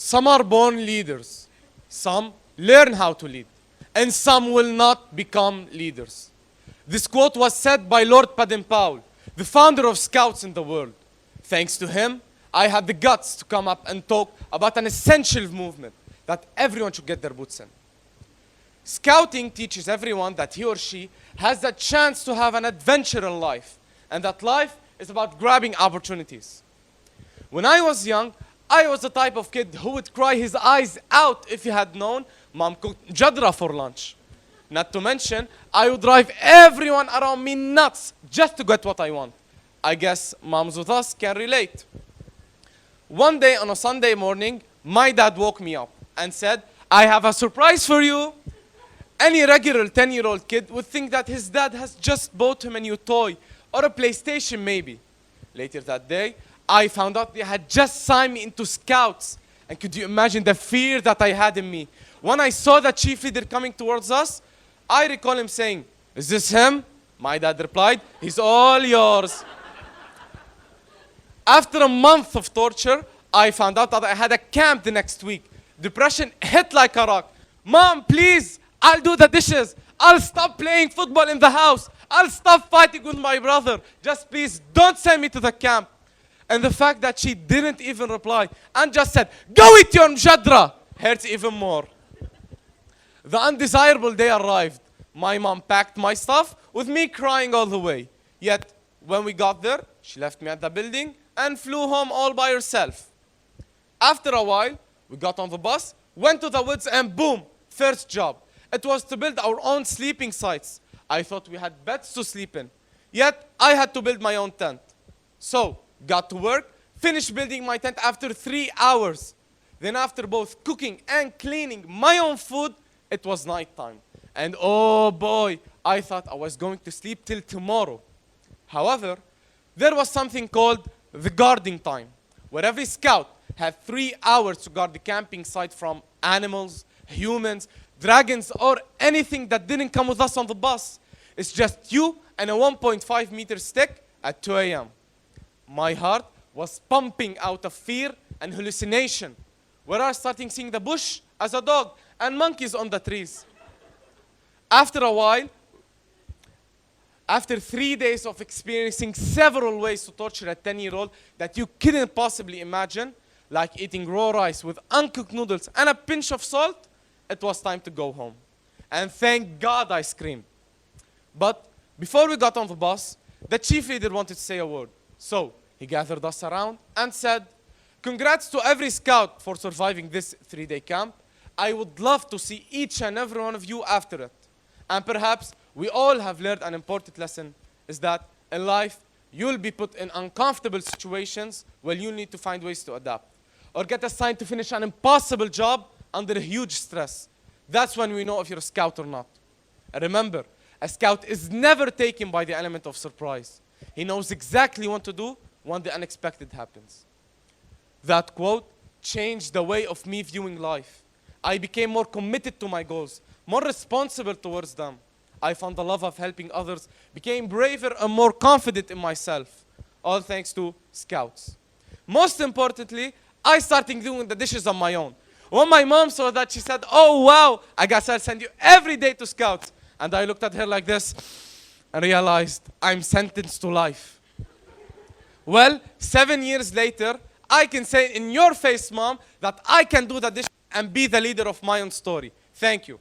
Some are born leaders, some learn how to lead, and some will not become leaders. This quote was said by Lord Baden-Powell, the founder of Scouts in the world. Thanks to him, I had the guts to come up and talk about an essential movement that everyone should get their boots in. Scouting teaches everyone that he or she has the chance to have an adventure in life, and that life is about grabbing opportunities. When I was young, I was the type of kid who would cry his eyes out if he had known mom cooked jadra for lunch. Not to mention, I would drive everyone around me nuts just to get what I want. I guess moms with us can relate. One day on a Sunday morning, my dad woke me up and said, I have a surprise for you. Any regular 10-year-old kid would think that his dad has just bought him a new toy or a PlayStation maybe. Later that day, I found out they had just signed me into Scouts. And could you imagine the fear that I had in me? When I saw the chief leader coming towards us, I recall him saying, is this him? My dad replied, he's all yours. After a month of torture, I found out that I had a camp the next week. Depression hit like a rock. Mom, please, I'll do the dishes. I'll stop playing football in the house. I'll stop fighting with my brother. Just please don't send me to the camp. And the fact that she didn't even reply and just said, go eat your mjadra, hurts even more. The undesirable day arrived. My mom packed my stuff with me crying all the way. Yet, when we got there, she left me at the building and flew home all by herself. After a while, we got on the bus, went to the woods, and boom, first job. It was to build our own sleeping sites. I thought we had beds to sleep in. Yet, I had to build my own tent. So, got to work, finished building my tent after 3 hours. Then after both cooking and cleaning my own food, it was nighttime. And oh boy, I thought I was going to sleep till tomorrow. However, there was something called the guarding time, where every scout had 3 hours to guard the camping site from animals, humans, dragons, or anything that didn't come with us on the bus. It's just you and a 1.5 meter stick at 2 a.m. My heart was pumping out of fear and hallucination, where I started seeing the bush as a dog and monkeys on the trees. After a while, after 3 days of experiencing several ways to torture a 10-year-old that you couldn't possibly imagine, like eating raw rice with uncooked noodles and a pinch of salt, it was time to go home. And thank God I screamed. But before we got on the bus, the chief leader wanted to say a word. So he gathered us around and said, congrats to every scout for surviving this 3-day camp. I would love to see each and every one of you after it. And perhaps we all have learned an important lesson, is that in life, you'll be put in uncomfortable situations where you need to find ways to adapt, or get assigned to finish an impossible job under huge stress. That's when we know if you're a scout or not. And remember, a scout is never taken by the element of surprise. He knows exactly what to do when the unexpected happens. That quote changed the way of me viewing life. I became more committed to my goals, more responsible towards them. I found the love of helping others, became braver and more confident in myself, all thanks to Scouts. Most importantly, I started doing the dishes on my own. When my mom saw that, she said, oh wow, I guess I'll send you every day to Scouts. And I looked at her like this and realized I'm sentenced to life. Well, 7 years later, I can say in your face, Mom, that I can do the dishes and be the leader of my own story. Thank you.